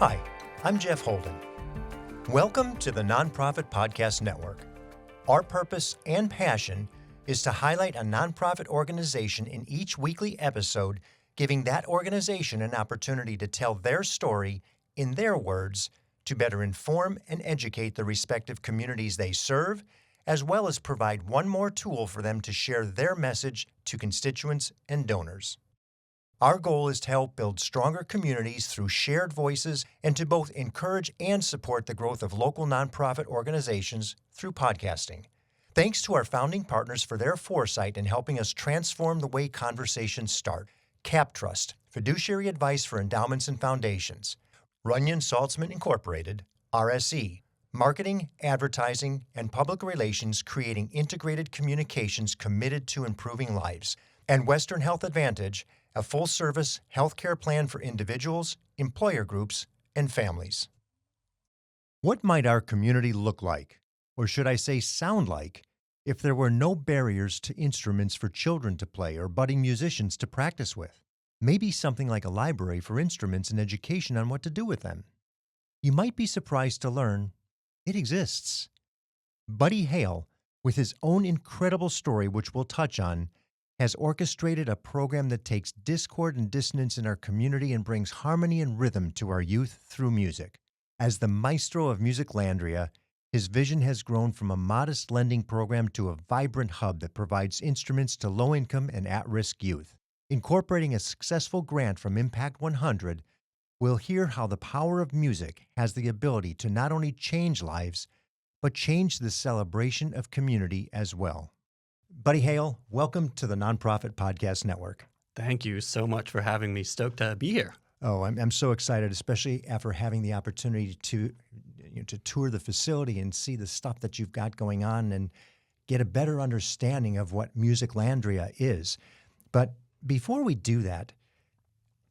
Hi, I'm Jeff Holden. Welcome to the Nonprofit Podcast Network. Our purpose and passion is to highlight a nonprofit organization in each weekly episode, giving that organization an opportunity to tell their story in their words to better inform and educate the respective communities they serve, as well as provide one more tool for them to share their message to constituents and donors. Our goal is to help build stronger communities through shared voices and to both encourage and support the growth of local nonprofit organizations through podcasting. Thanks to our founding partners for their foresight in helping us transform the way conversations start. CapTrust, fiduciary advice for endowments and foundations. Runyon Saltzman Incorporated, RSE, marketing, advertising, and public relations creating integrated communications committed to improving lives. And Western Health Advantage, a full-service healthcare plan for individuals, employer groups, and families. What might our community look like, or should I say sound like, if there were no barriers to instruments for children to play or budding musicians to practice with? Maybe something like a library for instruments and education on what to do with them. You might be surprised to learn it exists. Buddy Hale, with his own incredible story which we'll touch on, has orchestrated a program that takes discord and dissonance in our community and brings harmony and rhythm to our youth through music. As the maestro of Musiclandria, his vision has grown from a modest lending program to a vibrant hub that provides instruments to low-income and at-risk youth. Incorporating a successful grant from Impact 100, we'll hear how the power of music has the ability to not only change lives, but change the celebration of community as well. Buddy Hale, welcome to the Nonprofit Podcast Network. Thank you so much for having me. Stoked to be here. Oh, I'm so excited, especially after having the opportunity to tour the facility and see the stuff that you've got going on and get a better understanding of what Musiclandria is. But before we do that,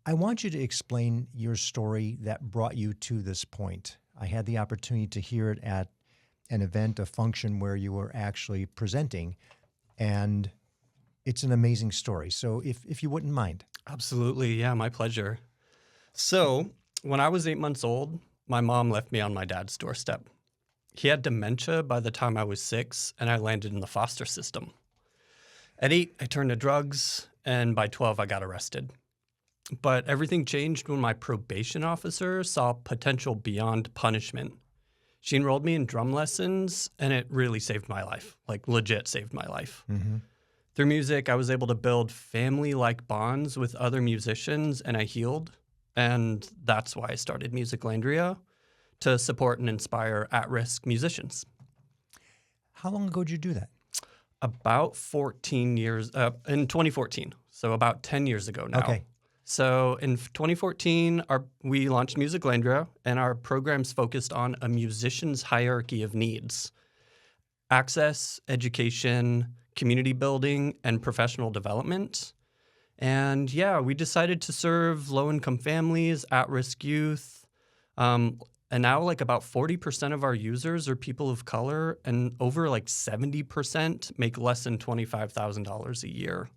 I want you to explain your story that brought you to this point. I had the opportunity to hear it at an event, a function where you were actually presenting, and it's an amazing story. So if you wouldn't mind. Absolutely. Yeah, my pleasure. So when I was 8 months old, my mom left me on my dad's doorstep. He had dementia by the time I was 6, and I landed in the foster system. At 8, I turned to drugs, and by 12, I got arrested. But everything changed when my probation officer saw potential beyond punishment. She enrolled me in drum lessons, and it really saved my life, like legit saved my life. Mm-hmm. Through music, I was able to build family-like bonds with other musicians, and I healed. And that's why I started Musiclandria, to support and inspire at-risk musicians. How long ago did you do that? About 14 years, in 2014, so about 10 years ago now. Okay. So in 2014, we launched Musiclandria, and our program's focused on a musician's hierarchy of needs: access, education, community building, and professional development. And yeah, we decided to serve low-income families, at-risk youth. And now about 40% of our users are people of color, and over 70% make less than $25,000 a year.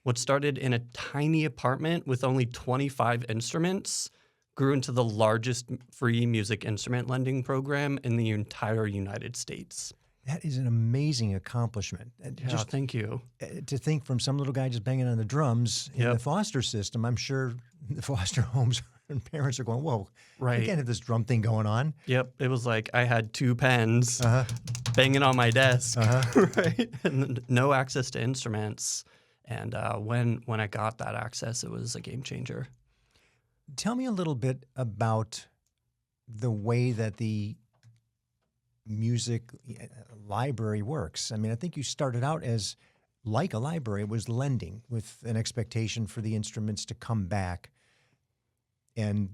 What started in a tiny apartment with only 25 instruments grew into the largest free music instrument lending program in the entire United States. That is an amazing accomplishment. Yeah, thank you. To think from some little guy just banging on the drums in the foster system, I'm sure the foster homes and parents are going, whoa, right. I can't have this drum thing going on. Yep. It was like I had 2 pens banging on my desk, right? And no access to instruments. And when I got that access, it was a game changer. Tell me a little bit about the way that the music library works. I mean, I think you started out as like a library. It was lending with an expectation for the instruments to come back. And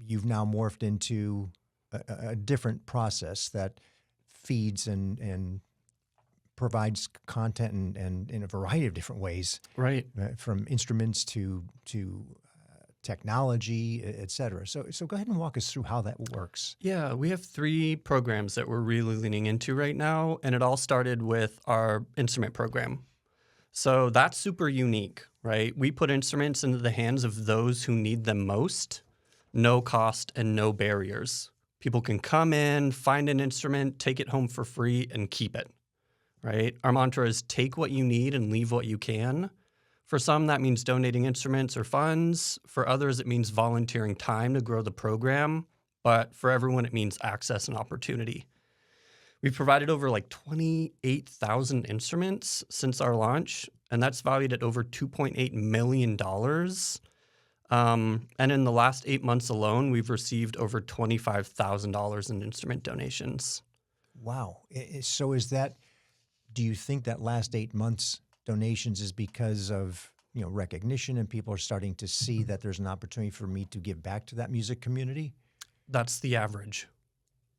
you've now morphed into a different process that feeds and provides content and in a variety of different ways, right? From instruments to technology, et cetera. So go ahead and walk us through how that works. Yeah, we have 3 programs that we're really leaning into right now, and it all started with our instrument program. So that's super unique, right? We put instruments into the hands of those who need them most, no cost and no barriers. People can come in, find an instrument, take it home for free, and keep it, right? Our mantra is take what you need and leave what you can. For some, that means donating instruments or funds. For others, it means volunteering time to grow the program. But for everyone, it means access and opportunity. We've provided over like 28,000 instruments since our launch, and that's valued at over $2.8 million. And in the last 8 months alone, we've received over $25,000 in instrument donations. Wow. So do you think that last 8 months donations is because of, recognition and people are starting to see that there's an opportunity for me to give back to that music community? That's the average.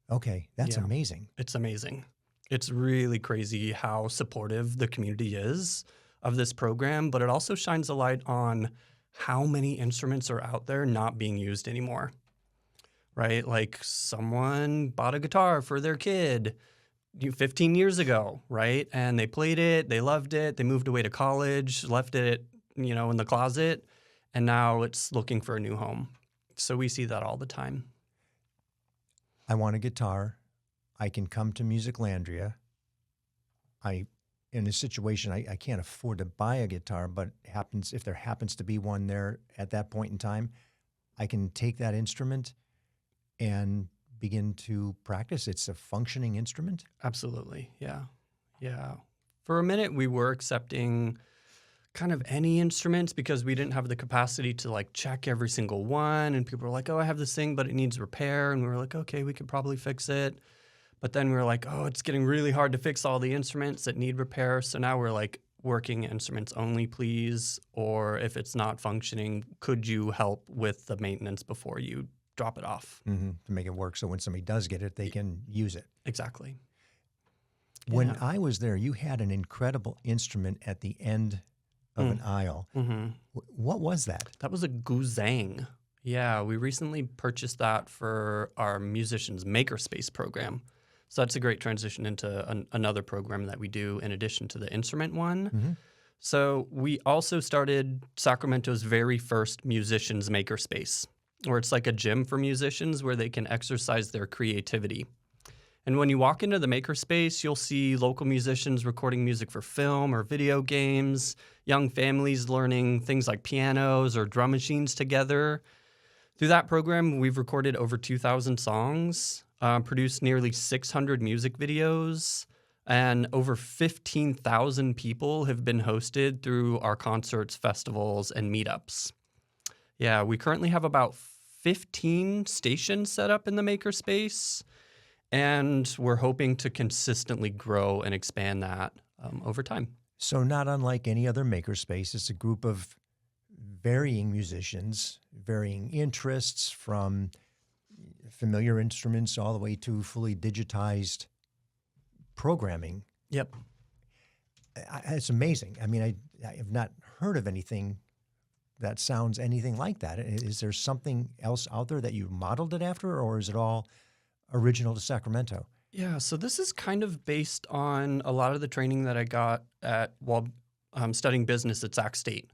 Okay. That's amazing. It's amazing. It's really crazy how supportive the community is of this program, but it also shines a light on how many instruments are out there not being used anymore, right? Like someone bought a guitar for their kid 15 years ago, right? And they played it, they loved it, they moved away to college, left it, in the closet, and now it's looking for a new home. So we see that all the time. I want a guitar. I can come to Musiclandria. In a situation, I can't afford to buy a guitar, but if there happens to be one there at that point in time, I can take that instrument and begin to practice. It's a functioning instrument. Absolutely. Yeah. Yeah. For a minute, we were accepting kind of any instruments because we didn't have the capacity to like check every single one. And people were like, oh, I have this thing, but it needs repair. And we were like, okay, we could probably fix it. But then we were like, oh, it's getting really hard to fix all the instruments that need repair. So now we're like, working instruments only, please. Or if it's not functioning, could you help with the maintenance before you drop it off? Mm-hmm. To make it work so when somebody does get it, they can use it. Exactly. When I was there, you had an incredible instrument at the end of an aisle. Mm-hmm. What was that? That was a guzheng. Yeah, we recently purchased that for our musicians makerspace program. So that's a great transition into another program that we do in addition to the instrument one. Mm-hmm. So we also started Sacramento's very first musicians makerspace, where it's like a gym for musicians where they can exercise their creativity. And when you walk into the makerspace, you'll see local musicians recording music for film or video games, young families learning things like pianos or drum machines together. Through that program, we've recorded over 2,000 songs, produced nearly 600 music videos, and over 15,000 people have been hosted through our concerts, festivals, and meetups. Yeah, we currently have about 15 stations set up in the makerspace, and we're hoping to consistently grow and expand that over time. So not unlike any other makerspace, it's a group of varying musicians, varying interests, from familiar instruments all the way to fully digitized programming. Yep. It's amazing. I mean, I have not heard of anything that sounds anything like that. Is there something else out there that you modeled it after, or is it all original to Sacramento? Yeah, so this is kind of based on a lot of the training that I got while studying business at Sac State,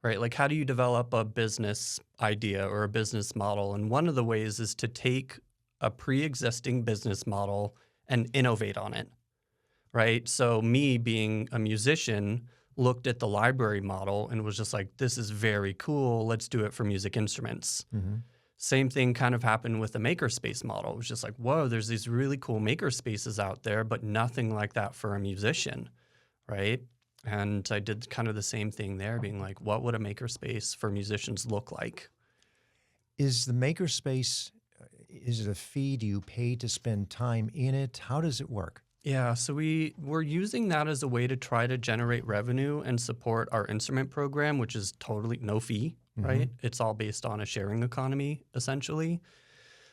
right? Like, how do you develop a business idea or a business model? And one of the ways is to take a pre-existing business model and innovate on it, right? So me being a musician looked at the library model and was just like, this is very cool. Let's do it for music instruments. Mm-hmm. Same thing kind of happened with the makerspace model. It was just like, whoa, there's these really cool makerspaces out there, but nothing like that for a musician, right? And I did kind of the same thing there, being like, what would a makerspace for musicians look like? Is the makerspace, is it a fee? Do you pay to spend time in it? How does it work? Yeah, so we're using that as a way to try to generate revenue and support our instrument program, which is totally no fee, right? It's all based on a sharing economy, essentially.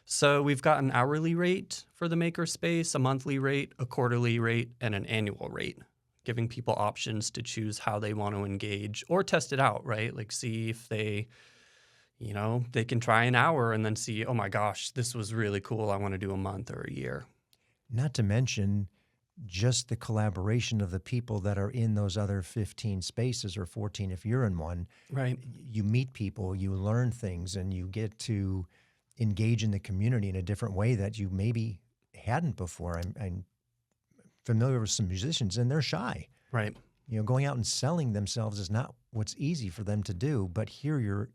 So we've got an hourly rate for the makerspace, a monthly rate, a quarterly rate, and an annual rate, giving people options to choose how they want to engage or test it out, right? Like see if they can try an hour and then see, oh my gosh, this was really cool. I want to do a month or a year. Not to mention just the collaboration of the people that are in those other 15 spaces, or 14 if you're in one. Right. You meet people, you learn things, and you get to engage in the community in a different way that you maybe hadn't before. I'm familiar with some musicians, and they're shy. Right. Going out and selling themselves is not what's easy for them to do, but here you're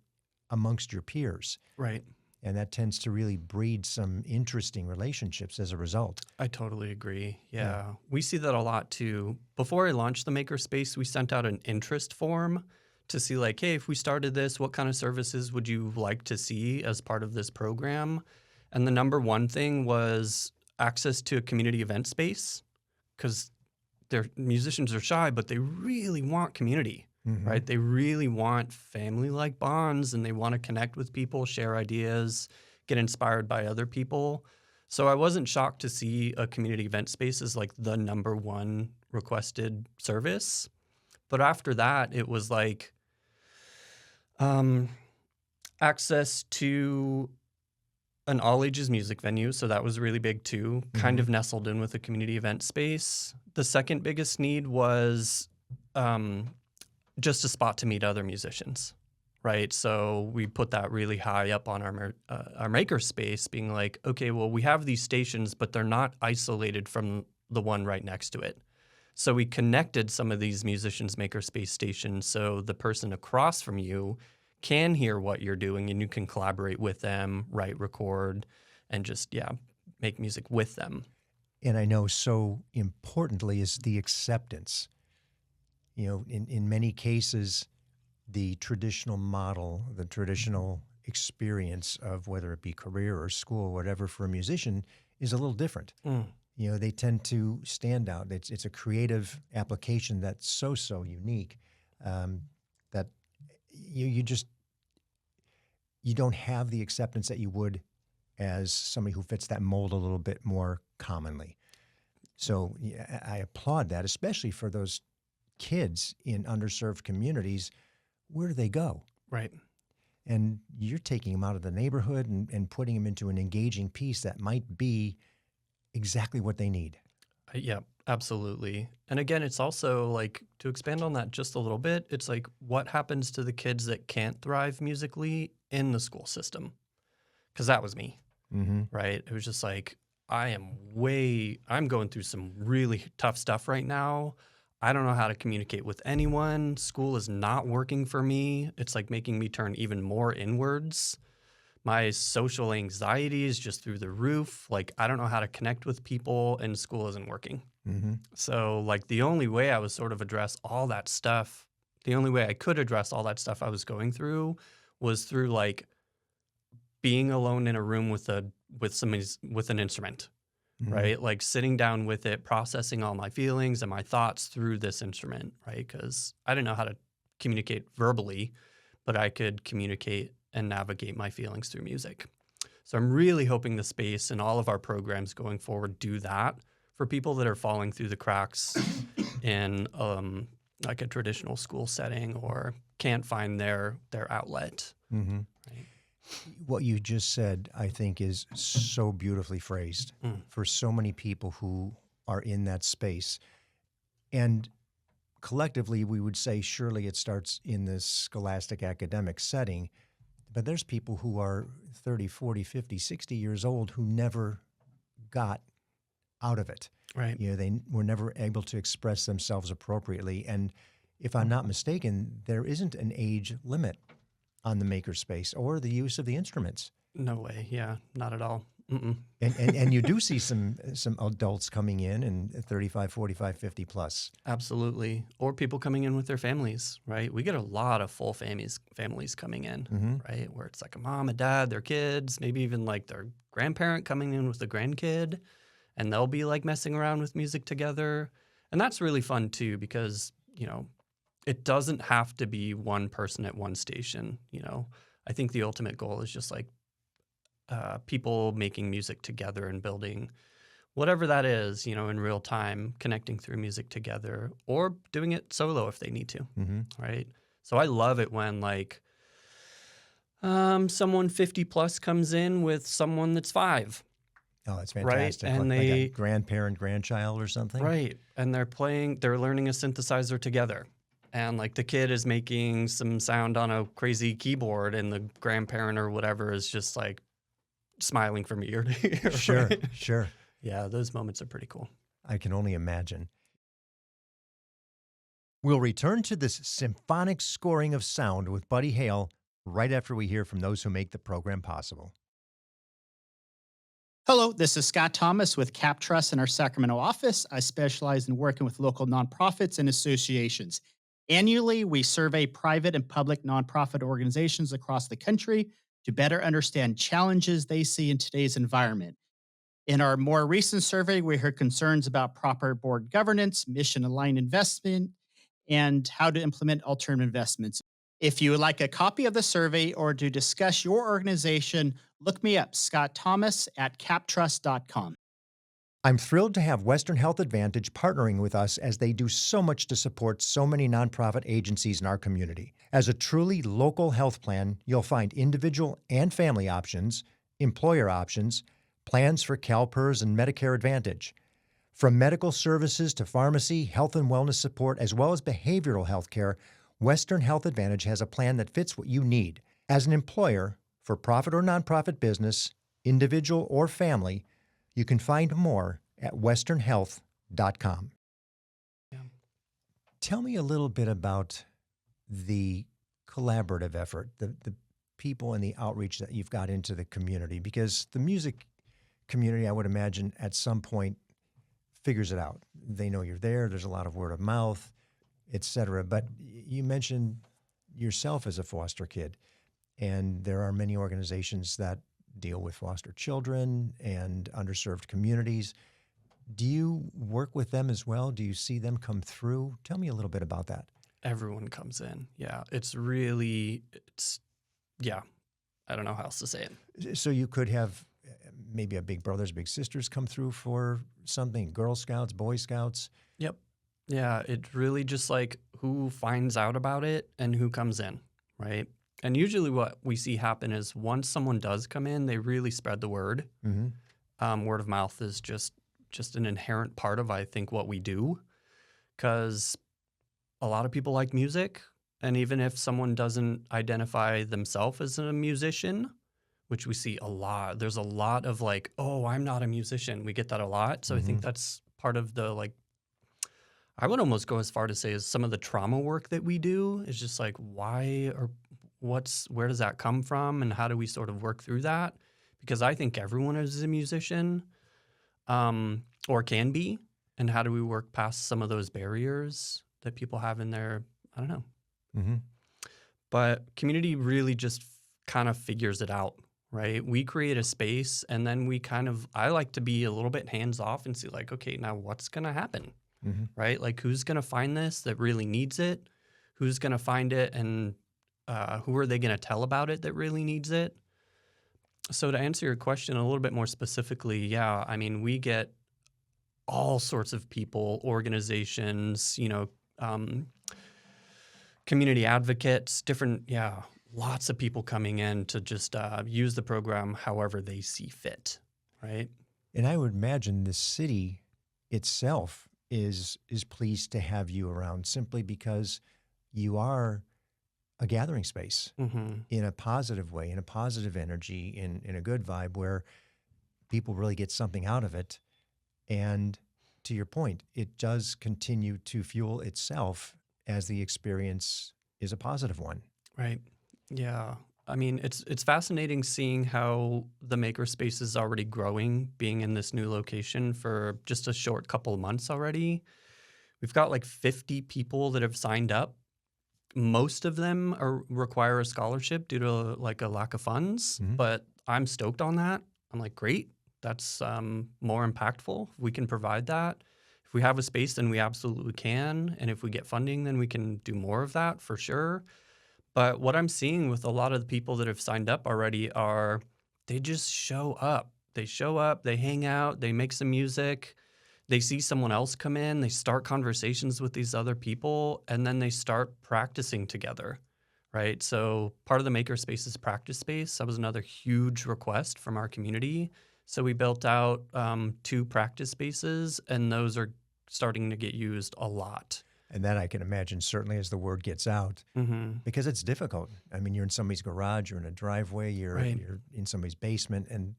amongst your peers. Right. And that tends to really breed some interesting relationships as a result. I totally agree. Yeah. We see that a lot too. Before I launched the makerspace, we sent out an interest form to see like, hey, if we started this, what kind of services would you like to see as part of this program? And the number one thing was access to a community event space, because their musicians are shy, but they really want community, right? They really want family-like bonds, and they want to connect with people, share ideas, get inspired by other people. So I wasn't shocked to see a community event space as like the number one requested service. But after that, it was like access to an all-ages music venue, so that was really big too, kind of nestled in with a community event space. The second biggest need was just a spot to meet other musicians, right? So we put that really high up on our makerspace, being like, okay, well, we have these stations, but they're not isolated from the one right next to it. So we connected some of these musicians' makerspace stations so the person across from you can hear what you're doing and you can collaborate with them, write, record, and just, make music with them. And I know so importantly is the acceptance. In many cases, the traditional model, the traditional experience of whether it be career or school or whatever for a musician is a little different. They tend to stand out. It's a creative application that's so unique that you don't have the acceptance that you would as somebody who fits that mold a little bit more commonly. So I applaud that, especially for those kids in underserved communities. Where do they go? Right. And you're taking them out of the neighborhood and putting them into an engaging piece that might be exactly what they need. Yeah, absolutely. And again, it's also like, to expand on that just a little bit, it's like, what happens to the kids that can't thrive musically in the school system? Because that was me, right? It was just like, I'm going through some really tough stuff right now. I don't know how to communicate with anyone. School is not working for me. It's like making me turn even more inwards. My social anxiety is just through the roof. Like, I don't know how to connect with people, and school isn't working. So, like, the only way I was sort of address all that stuff, the only way I could address all that stuff I was going through was through, like, being alone in a room with an instrument, right? Like, sitting down with it, processing all my feelings and my thoughts through this instrument, right? Because I didn't know how to communicate verbally, but I could communicate and navigate my feelings through music. So I'm really hoping the space and all of our programs going forward do that for people that are falling through the cracks in like a traditional school setting or can't find their outlet. Right? What you just said, I think, is so beautifully phrased for so many people who are in that space. And collectively, we would say surely it starts in this scholastic academic setting, but there's people who are 30, 40, 50, 60 years old who never got out of it. Right. They were never able to express themselves appropriately. And if I'm not mistaken, there isn't an age limit on the makerspace or the use of the instruments. No way. Yeah, not at all. And you do see some adults coming in and 35, 45, 50 plus. Absolutely. Or people coming in with their families, right? We get a lot of full families coming in, right? Where it's like a mom, a dad, their kids, maybe even like their grandparent coming in with the grandkid, and they'll be like messing around with music together. And that's really fun too, because, it doesn't have to be one person at one station. I think the ultimate goal is just like people making music together and building whatever that is, in real time, connecting through music together or doing it solo if they need to, right? So I love it when like someone 50 plus comes in with someone that's 5. Oh, that's fantastic. Right? And like they a grandparent, grandchild or something? Right. And they're learning a synthesizer together. And like the kid is making some sound on a crazy keyboard and the grandparent or whatever is just like smiling from ear to ear. Sure, Right? sure. Yeah, those moments are pretty cool. I can only imagine. We'll return to this symphonic scoring of sound with Buddy Hale right after we hear from those who make the program possible. Hello, this is Scott Thomas with Cap Trust in our Sacramento office. I specialize in working with local nonprofits and associations. Annually, we survey private and public nonprofit organizations across the country to better understand challenges they see in today's environment. In our more recent survey, we heard concerns about proper board governance, mission-aligned investment, and how to implement alternative investments. If you would like a copy of the survey or to discuss your organization, look me up, Scott Thomas at captrust.com. I'm thrilled to have Western Health Advantage partnering with us as they do so much to support so many nonprofit agencies in our community. As a truly local health plan, you'll find individual and family options, employer options, plans for CalPERS and Medicare Advantage. From medical services to pharmacy, health and wellness support, as well as behavioral health care, Western Health Advantage has a plan that fits what you need. As an employer, for profit or nonprofit business, individual or family, you can find more at westernhealth.com. Yeah. Tell me a little bit about the collaborative effort, the people and the outreach that you've got into the community, because the music community, I would imagine, at some point figures it out. They know you're there. There's a lot of word of mouth, et cetera. But you mentioned yourself as a foster kid, and there are many organizations that deal with foster children and underserved communities. Do you work with them as well? Do you see them come through? Tell me a little bit about that. Everyone comes in. Yeah, I don't know how else to say it. So you could have maybe a big brothers, big sisters come through for something, Girl Scouts, Boy Scouts. Yep. Yeah, it's really just like who finds out about it and who comes in, right? And usually what we see happen is once someone does come in, they really spread the word. Mm-hmm. Word of mouth is just an inherent part of, I think, what we do, because a lot of people like music. And even if someone doesn't identify themselves as a musician, which we see a lot, there's a lot of like, oh, I'm not a musician. We get that a lot. So I think that's part of the, like, I would almost go as far to say is some of the trauma work that we do is just like, why or where does that come from? And how do we sort of work through that? Because I think everyone is a musician or can be. And how do we work past some of those barriers that people have in their, I don't know. Mm-hmm. But community really just kind of figures it out, right? We create a space and then I like to be a little bit hands off and see like, okay, now what's going to happen, right? Like who's going to find this that really needs it? Who's going to find it and who are they going to tell about it that really needs it? So to answer your question a little bit more specifically, yeah, I mean, we get all sorts of people, organizations, community advocates, lots of people coming in to just use the program however they see fit, right? And I would imagine the city itself is pleased to have you around simply because you are a gathering space in a positive way, in a positive energy, in a good vibe where people really get something out of it. And to your point, it does continue to fuel itself as the experience is a positive one. Right. Yeah. I mean, it's fascinating seeing how the makerspace is already growing, being in this new location for just a short couple of months already. We've got like 50 people that have signed up. Most of them require a scholarship due to like a lack of funds, but I'm stoked on that. I'm like, great. That's more impactful. We can provide that. If we have a space, then we absolutely can. And if we get funding, then we can do more of that for sure. But what I'm seeing with a lot of the people that have signed up already are they just show up. They show up, they hang out, they make some music, they see someone else come in, they start conversations with these other people, and then they start practicing together, right? So part of the makerspace is practice space. That was another huge request from our community. So we built out 2 practice spaces, and those are starting to get used a lot. And that I can imagine certainly as the word gets out, because it's difficult. I mean, you're in somebody's garage, you're in a driveway, you're in somebody's basement, and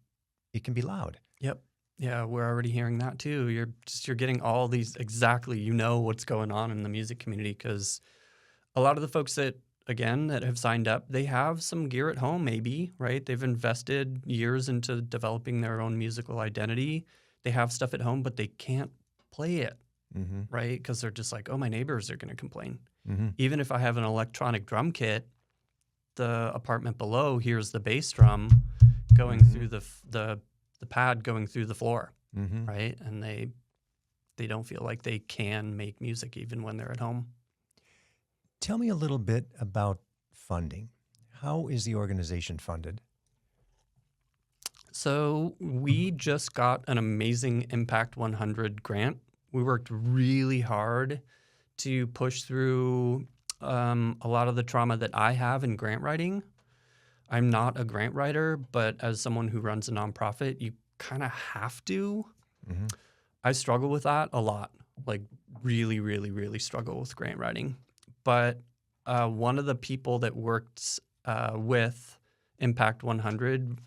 it can be loud. Yep. Yeah, we're already hearing that too. You're getting all these exactly, you know what's going on in the music community, because a lot of the folks that have signed up, they have some gear at home maybe, right? They've invested years into developing their own musical identity. They have stuff at home, but they can't play it, right? Because they're just like, oh, my neighbors are going to complain. Even if I have an electronic drum kit, the apartment below hears the bass drum going through the pad going through the floor, right? And they don't feel like they can make music even when they're at home. Tell me a little bit about funding. How is the organization funded? So we just got an amazing Impact 100 grant. We worked really hard to push through a lot of the trauma that I have in grant writing. I'm not a grant writer, but as someone who runs a nonprofit, you kind of have to. I struggle with that a lot, like really, really, really struggle with grant writing. But one of the people that worked with Impact 100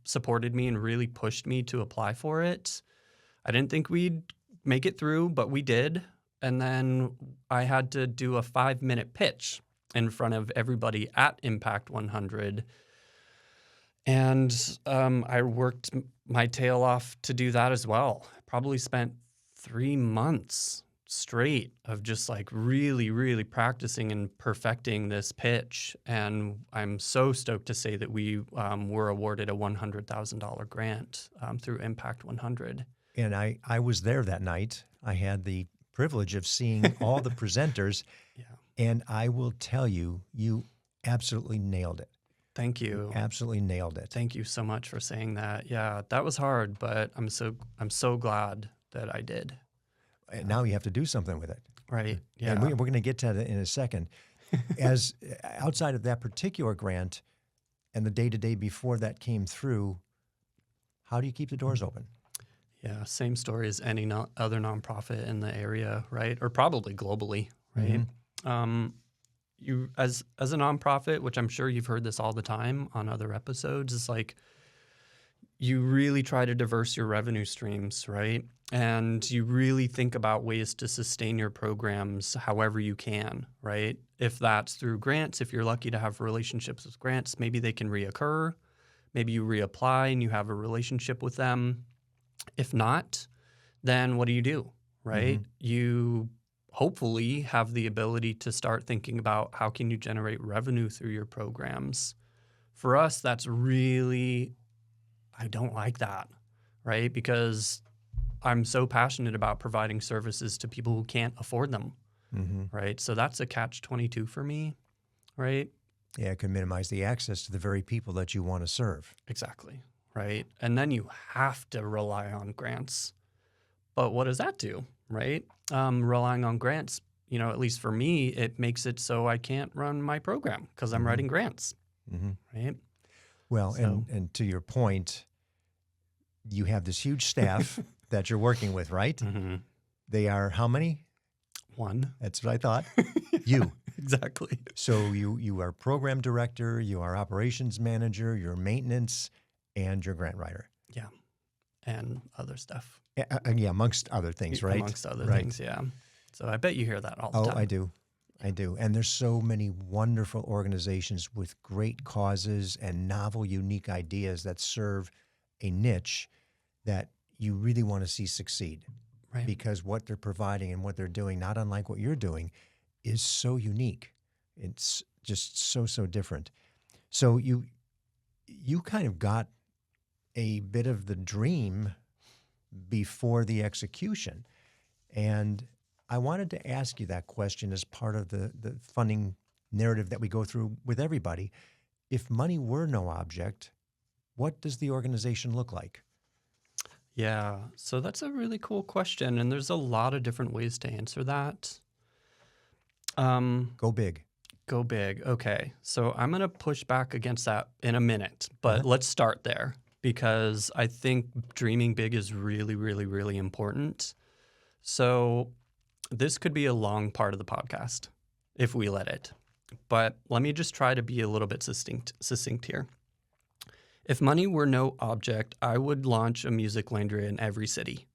supported me and really pushed me to apply for it. I didn't think we'd make it through, but we did. And then I had to do a 5-minute pitch in front of everybody at Impact 100. And I worked my tail off to do that as well. I probably spent 3 months straight of just like really, really practicing and perfecting this pitch. And I'm so stoked to say that we were awarded a $100,000 grant through Impact 100. And I was there that night. I had the privilege of seeing all the presenters. And I will tell you, you absolutely nailed it. Thank you. Absolutely nailed it. Thank you so much for saying that. Yeah, that was hard, but I'm so glad that I did. And now you have to do something with it. Right. Yeah. And we're going to get to that in a second. As outside of that particular grant and the day-to-day before that came through, how do you keep the doors open? Yeah, same story as any other nonprofit in the area, right? Or probably globally, right? You as a nonprofit, which I'm sure you've heard this all the time on other episodes, is like you really try to diverse your revenue streams, right? And you really think about ways to sustain your programs however you can, right? If that's through grants, if you're lucky to have relationships with grants, maybe they can reoccur. Maybe you reapply and you have a relationship with them. If not, then what do? Right? You hopefully have the ability to start thinking about how can you generate revenue through your programs. For us, that's really, I don't like that, right? Because I'm so passionate about providing services to people who can't afford them, right? So that's a catch-22 for me, right? Yeah, it can minimize the access to the very people that you want to serve. Exactly, right? And then you have to rely on grants. But what does that do, right? Relying on grants, at least for me, it makes it so I can't run my program because I'm writing grants, right? Well, So- and to your point, you have this huge staff that you're working with, right? They are how many? One. That's what I thought. You. Exactly. So you are program director, you are operations manager, you're maintenance, and you're grant writer. Yeah. And other stuff. Yeah, amongst other things, right? Amongst other Right. things, yeah. So I bet you hear that all the time. I do. I do. And there's so many wonderful organizations with great causes and novel, unique ideas that serve a niche that you really want to see succeed. Right. Because what they're providing and what they're doing, not unlike what you're doing, is so unique. It's just so different. So you kind of got a bit of the dream before the execution. And I wanted to ask you that question as part of the funding narrative that we go through with everybody. If money were no object, what does the organization look like? Yeah. So that's a really cool question. And there's a lot of different ways to answer that. Go big. Go big. Okay. So I'm going to push back against that in a minute, but let's start there because I think dreaming big is really, really, really important. So this could be a long part of the podcast if we let it, but let me just try to be a little bit succinct here. If money were no object, I would launch a Musiclandria in every city.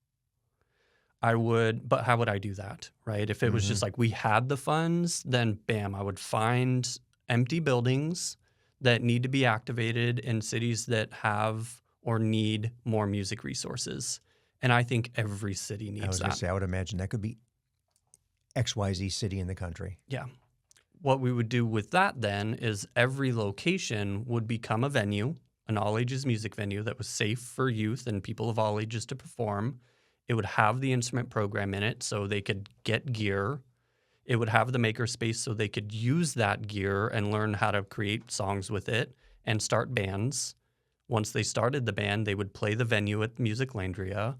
I would, but how would I do that, right? If it was just like we had the funds, then bam, I would find empty buildings that need to be activated in cities that have or need more music resources. And I think every city needs that. I was going to say, I would imagine that could be XYZ city in the country. Yeah. What we would do with that then is every location would become a venue, an all-ages music venue that was safe for youth and people of all ages to perform. It would have the instrument program in it so they could get gear. It would have the makerspace so they could use that gear and learn how to create songs with it and start bands. Once they started the band, they would play the venue at Musiclandria.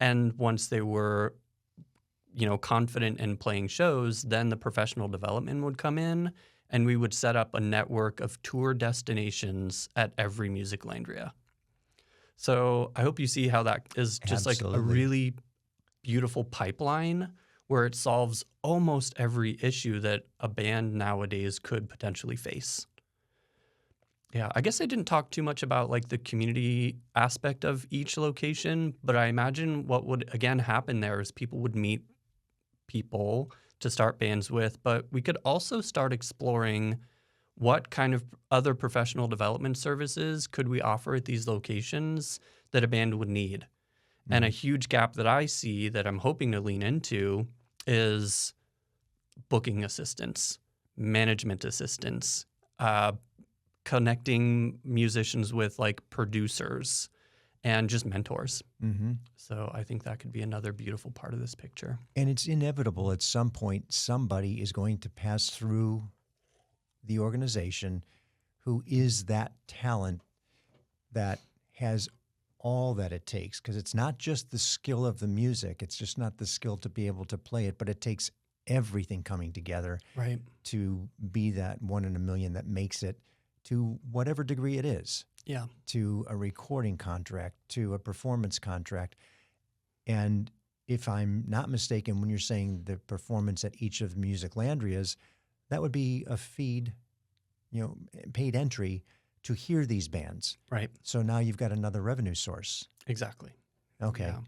And once they were, confident in playing shows, then the professional development would come in and we would set up a network of tour destinations at every Musiclandria. So I hope you see how that is just Absolutely. like a really beautiful pipeline where it solves almost every issue that a band nowadays could potentially face. Yeah, I guess I didn't talk too much about like the community aspect of each location, but I imagine what would again happen there is people would meet people to start bands with, but we could also start exploring what kind of other professional development services could we offer at these locations that a band would need. And a huge gap that I see that I'm hoping to lean into is booking assistance, management assistance, connecting musicians with like producers and just mentors. So I think that could be another beautiful part of this picture. And it's inevitable at some point somebody is going to pass through the organization who is that talent that has all that it takes, because it's not just the skill of the music. It's just not the skill to be able to play it, but it takes everything coming together Right. to be that one in a million that makes it to whatever degree it is, Yeah. to a recording contract, to a performance contract. And if I'm not mistaken, when you're saying the performance at each of the Musiclandrias, that would be a feed, paid entry to hear these bands. Right. So now you've got another revenue source. Exactly. Okay. Yeah.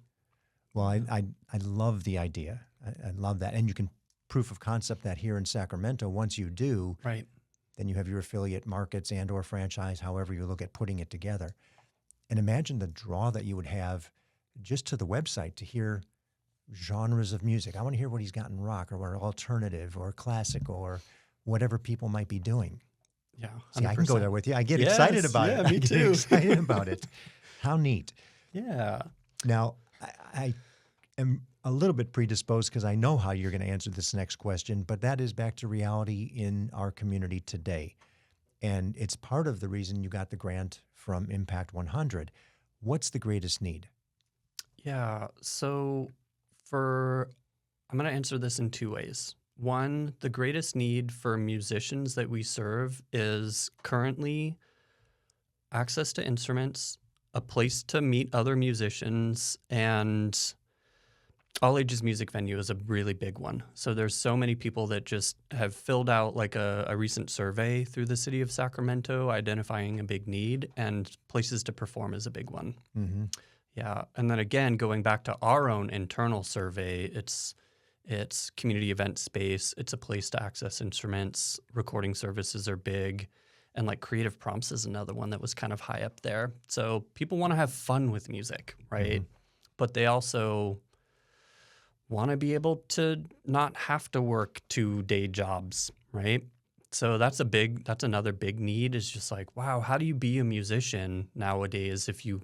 Well, I love the idea. I love that. And you can proof of concept that here in Sacramento. Once you do, Right. then you have your affiliate markets and or franchise, however you look at putting it together. And imagine the draw that you would have just to the website to hear genres of music. I want to hear what he's got in rock or alternative or classical or whatever people might be doing. Yeah. See, I can go there with you. I get Yes, excited about it. yeah, me I get too. excited about it. How neat. Yeah. Now, I am a little bit predisposed because I know how you're going to answer this next question, but that is back to reality in our community today. And it's part of the reason you got the grant from Impact 100. What's the greatest need? Yeah. So I'm going to answer this in two ways. One, the greatest need for musicians that we serve is currently access to instruments, a place to meet other musicians, and all ages music venue is a really big one. So there's so many people that just have filled out like a recent survey through the city of Sacramento identifying a big need, and places to perform is a big one. Mm-hmm. Yeah. And then again, going back to our own internal survey, it's community event space. It's a place to access instruments. Recording services are big. And like creative prompts is another one that was kind of high up there. So people want to have fun with music, right? Mm-hmm. But they also want to be able to not have to work 2 day jobs, right? So that's another big need, is just like, wow, how do you be a musician nowadays if you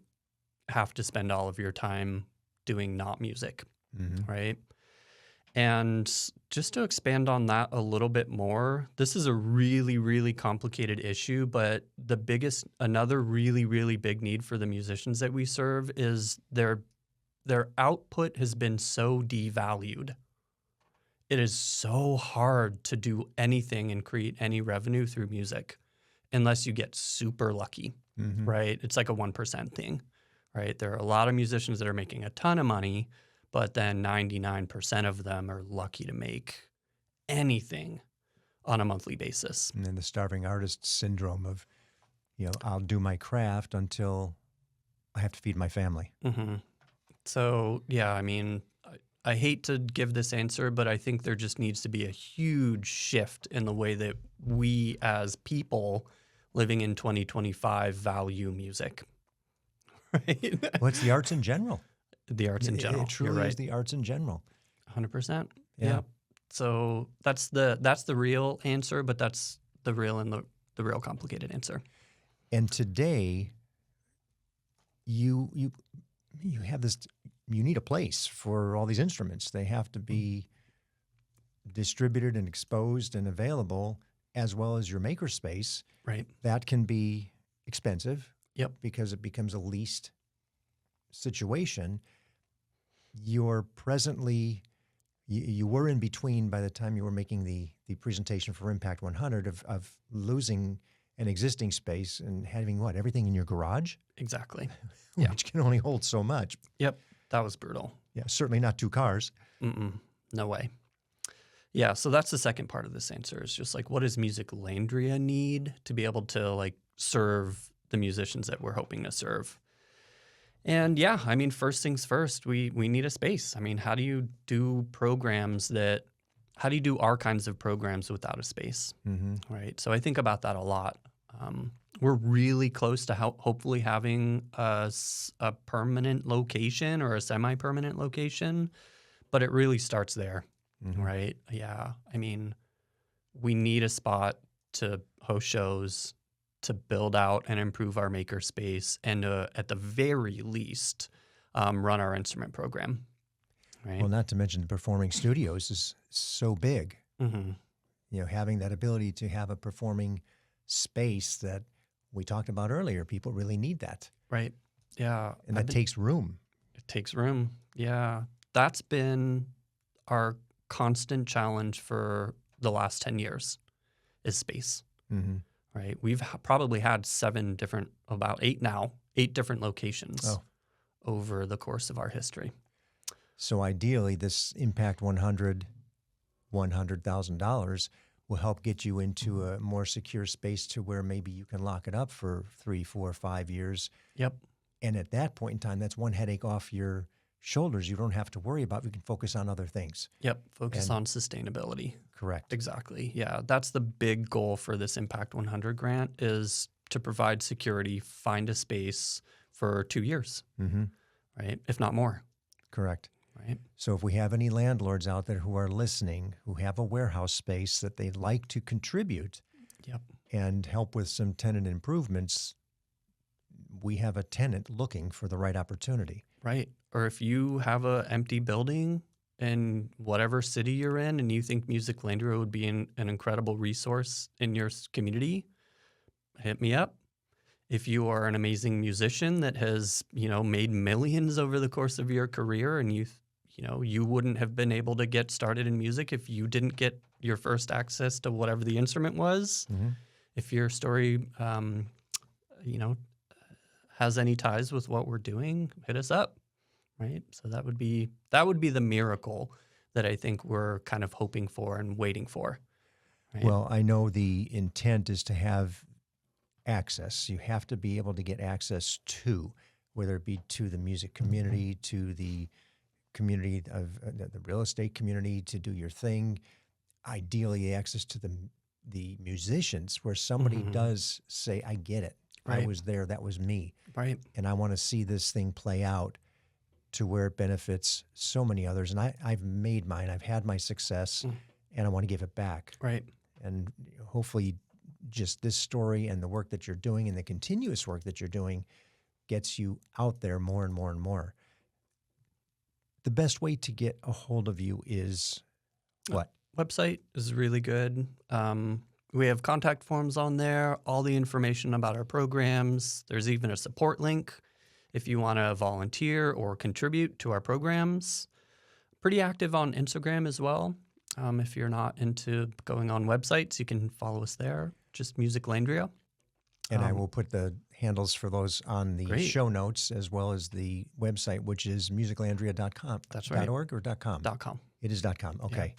have to spend all of your time doing not music, Mm-hmm. right? And just to expand on that a little bit more, this is a really, really complicated issue, but another really, really big need for the musicians that we serve is their output has been so devalued. It is so hard to do anything and create any revenue through music unless you get super lucky, Mm-hmm. right? It's like a 1% thing, right? There are a lot of musicians that are making a ton of money, but then 99% of them are lucky to make anything on a monthly basis. And then the starving artist syndrome of, I'll do my craft until I have to feed my family. Mm-hmm. So, yeah, I mean, I hate to give this answer, but I think there just needs to be a huge shift in the way that we as people living in 2025 value music. Right? Well, it's the arts in general. The arts in general. It truly You're right. is the arts in general. 100%. Yeah. Yeah. So that's the real answer, but that's the real and the real complicated answer. And today, you have this. You need a place for all these instruments. They have to be distributed and exposed and available, as well as your makerspace. Right. That can be expensive. Yep. Because it becomes a leased situation. You're presently, you were in between by the time you were making the presentation for Impact 100 of losing an existing space and having everything in your garage? Exactly. Which can only hold so much. Yep. That was brutal. Yeah, certainly not 2 cars. No way. Yeah, so that's the second part of this answer is just like, what does Musiclandria need to be able to serve the musicians that we're hoping to serve? And yeah, I mean, first things first, we need a space. I mean, how do you do our kinds of programs without a space? Mm-hmm. Right. So I think about that a lot. We're really close to hopefully having a permanent location or a semi-permanent location, but it really starts there. Mm-hmm. Right. Yeah. I mean, we need a spot to host shows, to build out and improve our makerspace, and at the very least, run our instrument program. Right. Well, not to mention the performing studios is so big. Mm-hmm. Having that ability to have a performing space that we talked about earlier, people really need that. Right. Yeah. And that takes room. It takes room. Yeah. That's been our constant challenge for the last 10 years is space. Mm-hmm. Right. We've probably had 8 different locations over the course of our history. So ideally, this Impact 100, $100,000 will help get you into a more secure space to where maybe you can lock it up for 3, 4, 5 years. Yep. And at that point in time, that's one headache off your shoulders you don't have to worry about. We can focus on other things. Yep. Focus on sustainability. Correct. Exactly. Yeah. That's the big goal for this Impact 100 grant is to provide security, find a space for 2 years, Mm-hmm. right? If not more. Correct. Right. So if we have any landlords out there who are listening, who have a warehouse space that they'd like to contribute Yep. and help with some tenant improvements, we have a tenant looking for the right opportunity. Right. Or if you have an empty building in whatever city you're in and you think Musiclandria would be an incredible resource in your community, hit me up. If you are an amazing musician that has, made millions over the course of your career and you wouldn't have been able to get started in music if you didn't get your first access to whatever the instrument was. Mm-hmm. If your story, has any ties with what we're doing, hit us up. Right. So that would be the miracle that I think we're kind of hoping for and waiting for. Right? Well, I know the intent is to have access. You have to be able to get access to, whether it be to the music community, to the community of the real estate community, to do your thing. Ideally, access to the musicians, where somebody does say, "I get it. Right. I was there. That was me. Right. And I want to see this thing play out to where it benefits so many others." And I've made mine. I've had my success, and I want to give it back. Right. And hopefully just this story and the work that you're doing and the continuous work that you're doing gets you out there more and more and more. The best way to get a hold of you is what? Website is really good. We have contact forms on there, all the information about our programs. There's even a support link if you want to volunteer or contribute to our programs. Pretty active on Instagram as well. If you're not into going on websites, you can follow us there, just Musiclandria. And I will put the handles for those on the Great. show notes, as well as the website, which is musiclandria.com. That's right. .org or .com? .com. It is .com. Okay.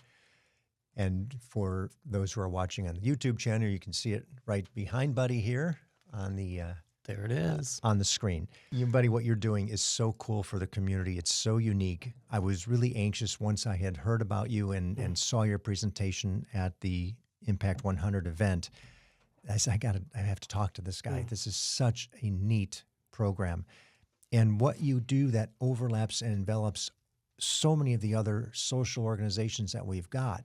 And for those who are watching on the YouTube channel, you can see it right behind Buddy here on the There it is. on the screen. Buddy, what you're doing is so cool for the community. It's so unique. I was really anxious once I had heard about you and saw your presentation at the Impact 100 event. I said, I have to talk to this guy. This is such a neat program. And what you do that overlaps and envelops so many of the other social organizations that we've got.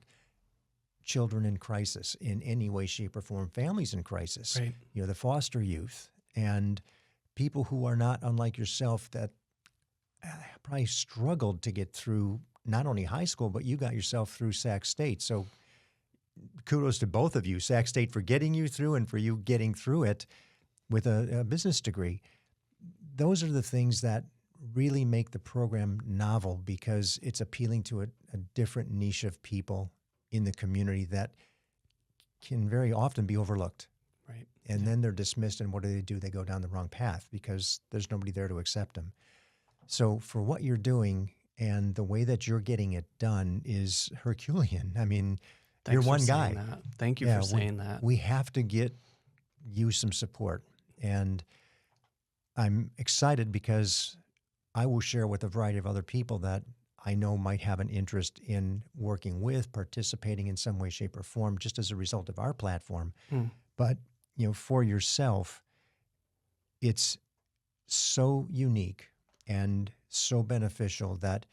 Children in crisis in any way, shape, or form, families in crisis, Right. The foster youth, and people who are not unlike yourself that probably struggled to get through not only high school, but you got yourself through Sac State. So kudos to both of you, Sac State for getting you through and for you getting through it with a business degree. Those are the things that really make the program novel because it's appealing to a different niche of people in the community that can very often be overlooked. Right. And then they're dismissed, and what do? They go down the wrong path because there's nobody there to accept them. So for what you're doing and the way that you're getting it done is Herculean. I mean, Thanks you're for one saying guy. that. Thank you for saying that. We have to get you some support. And I'm excited because I will share with a variety of other people that I know might have an interest in working with, participating in some way, shape, or form, just as a result of our platform. But, for yourself, it's so unique and so beneficial that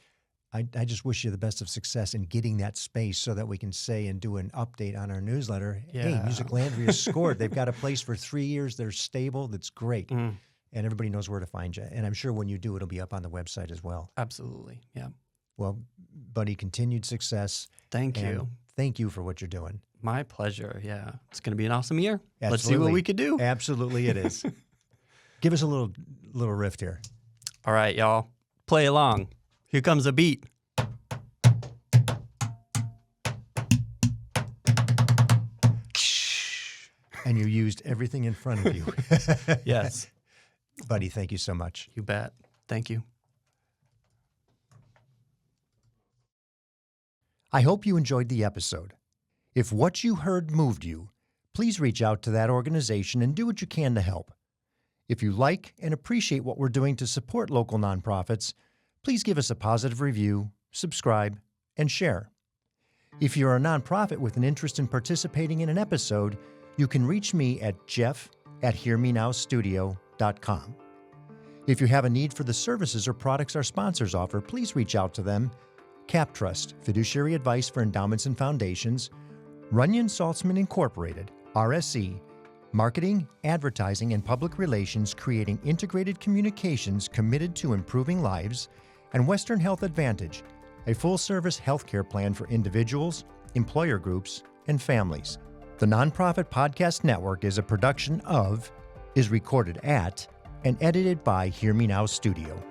I just wish you the best of success in getting that space so that we can say and do an update on our newsletter. Hey, Yeah. Musiclandria scored. They've got a place for 3 years. They're stable. That's great. And everybody knows where to find you. And I'm sure when you do, it'll be up on the website as well. Absolutely. Yeah. Well, buddy, continued success. Thank and you. Thank you for what you're doing. My pleasure. Yeah. It's going to be an awesome year. Let's see Absolutely. what we can do. Absolutely it is. Give us a little riff here. All right, y'all. Play along. Here comes a beat. And you used everything in front of you. Yes. Buddy, thank you so much. You bet. Thank you. I hope you enjoyed the episode. If what you heard moved you, please reach out to that organization and do what you can to help. If you like and appreciate what we're doing to support local nonprofits, please give us a positive review, subscribe, and share. If you're a nonprofit with an interest in participating in an episode, you can reach me at jeff@hearmenowstudio.com. If you have a need for the services or products our sponsors offer, please reach out to them. Cap Trust, fiduciary advice for endowments and foundations, Runyon Saltzman Incorporated, RSE, marketing, advertising, and public relations creating integrated communications committed to improving lives, and Western Health Advantage, a full-service healthcare plan for individuals, employer groups, and families. The Nonprofit Podcast Network is a production of, is recorded at, and edited by Hear Me Now Studio.